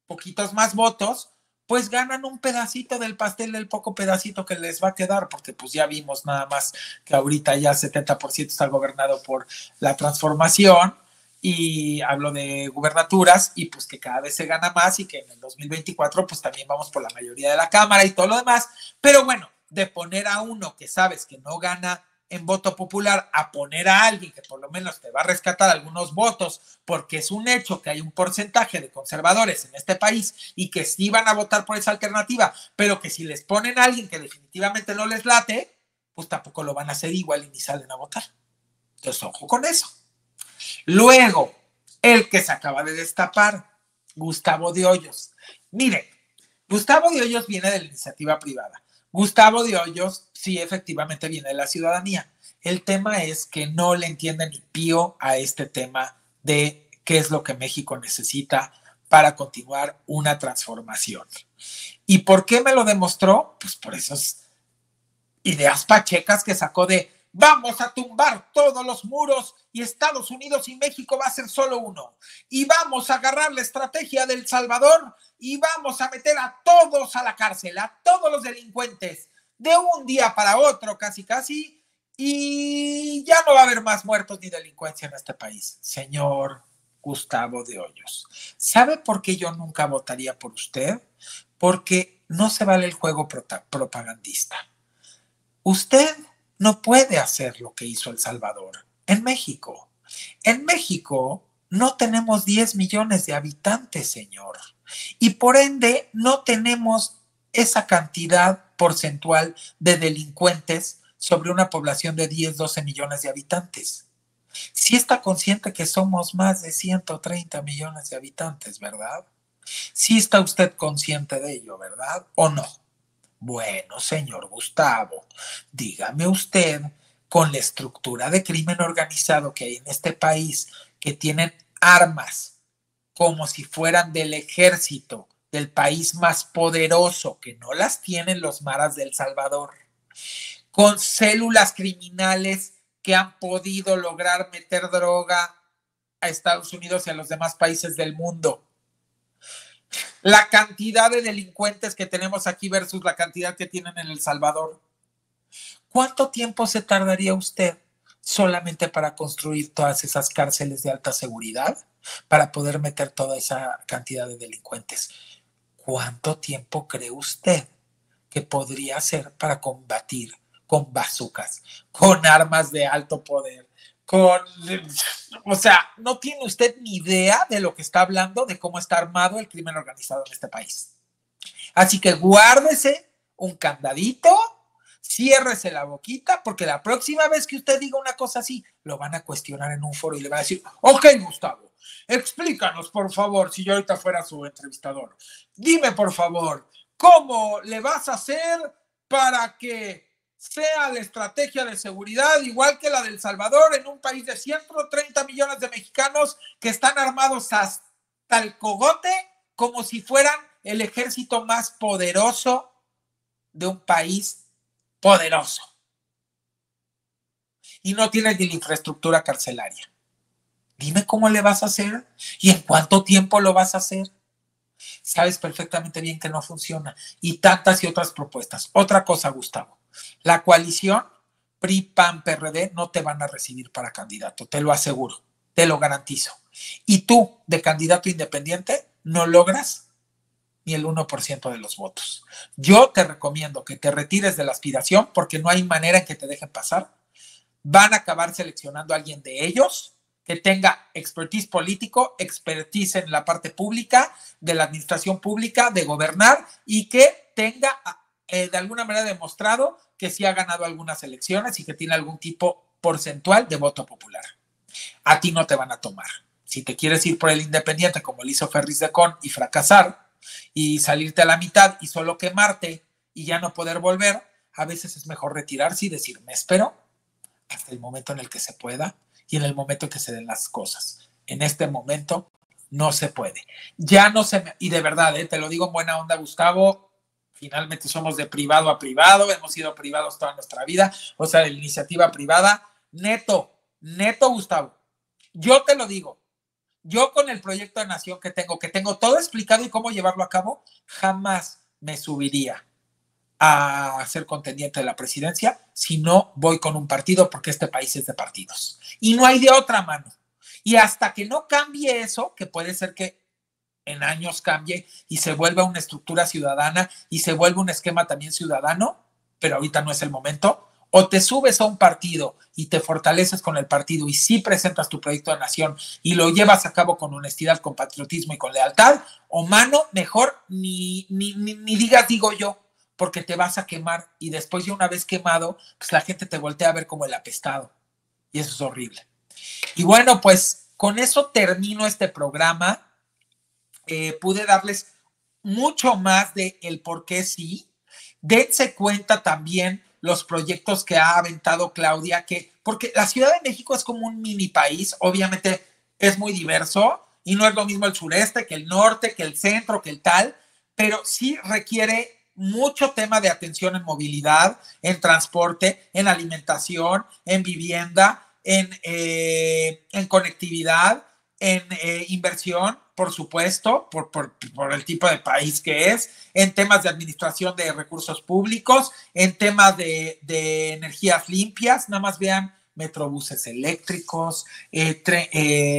poquitos más votos, pues ganan un pedacito del pastel, del poco pedacito que les va a quedar, porque pues ya vimos nada más que ahorita ya el 70% está gobernado por la transformación, y hablo de gubernaturas, y pues que cada vez se gana más y que en el 2024 pues también vamos por la mayoría de la Cámara y todo lo demás. Pero bueno, de poner a uno que sabes que no gana en voto popular a poner a alguien que por lo menos te va a rescatar algunos votos, porque es un hecho que hay un porcentaje de conservadores en este país y que sí van a votar por esa alternativa, pero que si les ponen a alguien que definitivamente no les late, pues tampoco lo van a hacer igual y ni salen a votar. Entonces, ojo con eso. Luego, el que se acaba de destapar, Gustavo de Hoyos. Miren, Gustavo de Hoyos viene de la iniciativa privada. Gustavo de Hoyos sí efectivamente viene de la ciudadanía. El tema es que no le entiende ni pío a este tema de qué es lo que México necesita para continuar una transformación. ¿Y por qué me lo demostró? Pues por esas ideas pachecas que sacó de vamos a tumbar todos los muros y Estados Unidos y México va a ser solo uno. Y vamos a agarrar la estrategia del Salvador y vamos a meter a todos a la cárcel, a todos los delincuentes, de un día para otro, casi, y ya no va a haber más muertos ni delincuencia en este país. Señor Gustavo de Hoyos, ¿sabe por qué yo nunca votaría por usted? Porque no se vale el juego propagandista. Usted no puede hacer lo que hizo El Salvador en México. En México no tenemos 10 millones de habitantes, señor. Y por ende no tenemos esa cantidad porcentual de delincuentes sobre una población de 10, 12 millones de habitantes. Sí está consciente que somos más de 130 millones de habitantes, ¿verdad? Sí está usted consciente de ello, ¿verdad? ¿O no? Bueno, señor Gustavo, dígame usted, con la estructura de crimen organizado que hay en este país, que tienen armas como si fueran del ejército del país más poderoso, que no las tienen los maras de El Salvador, con células criminales que han podido lograr meter droga a Estados Unidos y a los demás países del mundo. La cantidad de delincuentes que tenemos aquí versus la cantidad que tienen en El Salvador. ¿Cuánto tiempo se tardaría usted solamente para construir todas esas cárceles de alta seguridad para poder meter toda esa cantidad de delincuentes? ¿Cuánto tiempo cree usted que podría hacer para combatir con bazucas, con armas de alto poder, o sea, no tiene usted ni idea de lo que está hablando, de cómo está armado el crimen organizado en este país? Así que guárdese un candadito, ciérrese la boquita, porque la próxima vez que usted diga una cosa así, lo van a cuestionar en un foro y le van a decir, ok, Gustavo, explícanos, por favor, si yo ahorita fuera su entrevistador. Dime, por favor, ¿cómo le vas a hacer para que sea la estrategia de seguridad igual que la de El Salvador en un país de 130 millones de mexicanos que están armados hasta el cogote como si fueran el ejército más poderoso de un país poderoso? Y no tienes ni la infraestructura carcelaria. Dime cómo le vas a hacer y en cuánto tiempo lo vas a hacer. Sabes perfectamente bien que no funciona. Y tantas y otras propuestas. Otra cosa, Gustavo. La coalición PRI, PAN, PRD no te van a recibir para candidato. Te lo aseguro. Te lo garantizo. Y tú, de candidato independiente, no logras ni el 1% de los votos. Yo te recomiendo que te retires de la aspiración porque no hay manera en que te dejen pasar. Van a acabar seleccionando a alguien de ellos que tenga expertise político, expertise en la parte pública, de la administración pública, de gobernar y que tenga de alguna manera demostrado que sí ha ganado algunas elecciones y que tiene algún tipo porcentual de voto popular. A ti no te van a tomar. Si te quieres ir por el independiente como lo hizo Ferris de Con y fracasar y salirte a la mitad y solo quemarte y ya no poder volver, a veces es mejor retirarse y decir, me espero hasta el momento en el que se pueda y en el momento en que se den las cosas. En este momento no se puede. Ya no se me... Y de verdad, te lo digo en buena onda, Gustavo, finalmente somos de privado a privado, hemos sido privados toda nuestra vida, o sea, de la iniciativa privada, neto, Gustavo. Yo te lo digo, yo con el proyecto de nación que tengo todo explicado y cómo llevarlo a cabo, jamás me subiría a ser contendiente de la presidencia si no voy con un partido, porque este país es de partidos y no hay de otra mano. Y hasta que no cambie eso, que puede ser que en años cambie y se vuelva una estructura ciudadana y se vuelva un esquema también ciudadano, pero ahorita no es el momento, o te subes a un partido y te fortaleces con el partido y sí presentas tu proyecto de nación y lo llevas a cabo con honestidad, con patriotismo y con lealtad, o mano, mejor ni digas digo yo, porque te vas a quemar y después de una vez quemado, pues la gente te voltea a ver como el apestado y eso es horrible. Y bueno, pues con eso termino este programa. Pude darles mucho más de el por qué sí. Dense cuenta también los proyectos que ha aventado Claudia, porque la Ciudad de México es como un mini país, obviamente es muy diverso y no es lo mismo el sureste que el norte, que el centro, que el tal, pero sí requiere mucho tema de atención en movilidad, en transporte, en alimentación, en vivienda, en conectividad, en inversión, por supuesto, por el tipo de país que es, en temas de administración de recursos públicos, en temas de energías limpias. Nada más vean metrobuses eléctricos,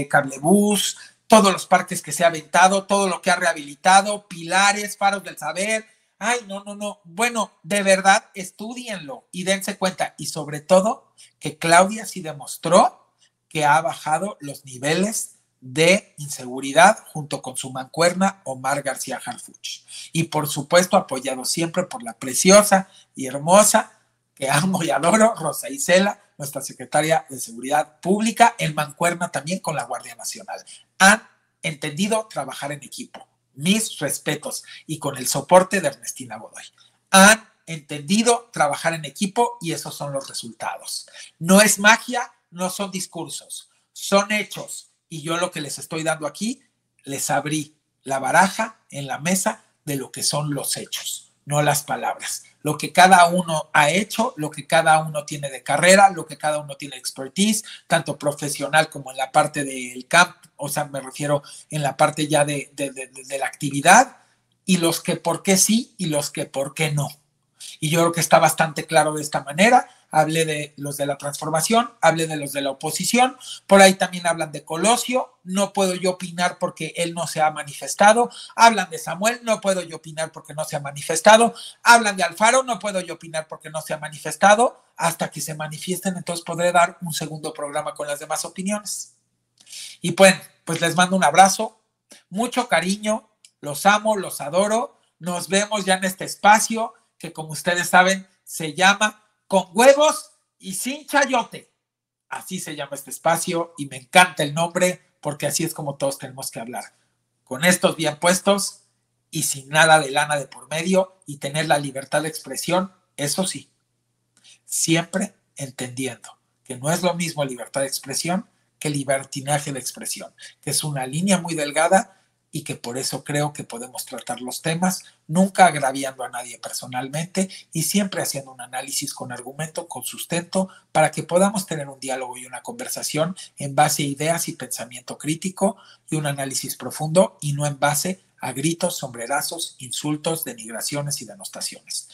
cablebús, todos los parques que se ha aventado, todo lo que ha rehabilitado, pilares, faros del saber, Ay, no, no, no. Bueno, de verdad, estúdienlo y dense cuenta. Y sobre todo, que Claudia sí demostró que ha bajado los niveles de inseguridad junto con su mancuerna Omar García Harfuch. Y por supuesto, apoyado siempre por la preciosa y hermosa, que amo y adoro, Rosa Isela, nuestra secretaria de Seguridad Pública, en mancuerna también con la Guardia Nacional. Han entendido trabajar en equipo. Mis respetos, y con el soporte de Ernestina Godoy. Han entendido trabajar en equipo y esos son los resultados. No es magia, no son discursos, son hechos. Y yo lo que les estoy dando aquí, les abrí la baraja en la mesa de lo que son los hechos, no las palabras. Lo que cada uno ha hecho, lo que cada uno tiene de carrera, lo que cada uno tiene de expertise, tanto profesional como en la parte del campo, o sea, me refiero en la parte ya de la actividad, y los que por qué sí y los que por qué no. Y yo creo que está bastante claro de esta manera. Hablé de los de la transformación, hablé de los de la oposición, por ahí también hablan de Colosio, no puedo yo opinar porque él no se ha manifestado, hablan de Samuel, no puedo yo opinar porque no se ha manifestado, hablan de Alfaro, no puedo yo opinar porque no se ha manifestado, hasta que se manifiesten, entonces podré dar un segundo programa con las demás opiniones. Y pues les mando un abrazo, mucho cariño, los amo, los adoro, nos vemos ya en este espacio que como ustedes saben se llama Con Huevos y Sin Chayote. Así se llama este espacio y me encanta el nombre porque así es como todos tenemos que hablar. Con estos bien puestos y sin nada de lana de por medio y tener la libertad de expresión, eso sí, siempre entendiendo que no es lo mismo libertad de expresión que libertinaje de expresión, que es una línea muy delgada y que por eso creo que podemos tratar los temas, nunca agraviando a nadie personalmente y siempre haciendo un análisis con argumento, con sustento, para que podamos tener un diálogo y una conversación en base a ideas y pensamiento crítico y un análisis profundo y no en base a gritos, sombrerazos, insultos, denigraciones y denostaciones.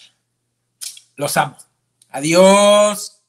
Los amo. Adiós.